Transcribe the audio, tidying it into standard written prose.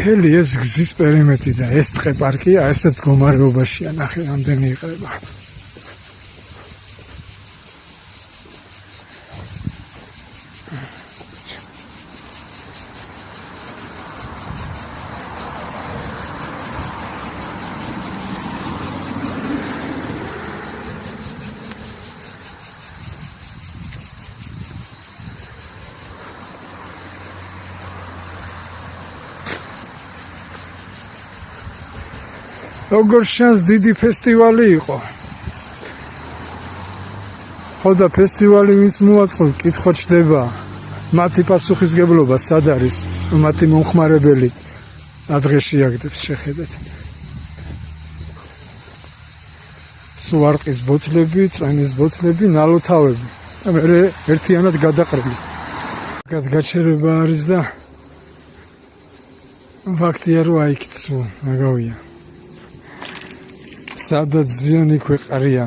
მთელი ეს გზის პერიმეტრი და ეს ტყე პარკია ესეთ მდგომარეობაშია, ნახე რამდენი იყრება. როგორ შანს დიდი ფესტივალი იყო. ხო და ფესტივალი ვინც მოაწყობს, კითხვა ჩდება. მათი პასუხისგებლობა სად არის? მათი მომხმარებელი ადრეში აგდებს შეხედეთ. სუარყის ბოთლები, წვენის ბოთლები, ნალოთავები. და მე ერთიანად გადაყრილი. გაჩერება არის და ფაქტია რომ აიქ სულ აგავია. სადაც ზიანი ქვეყარია.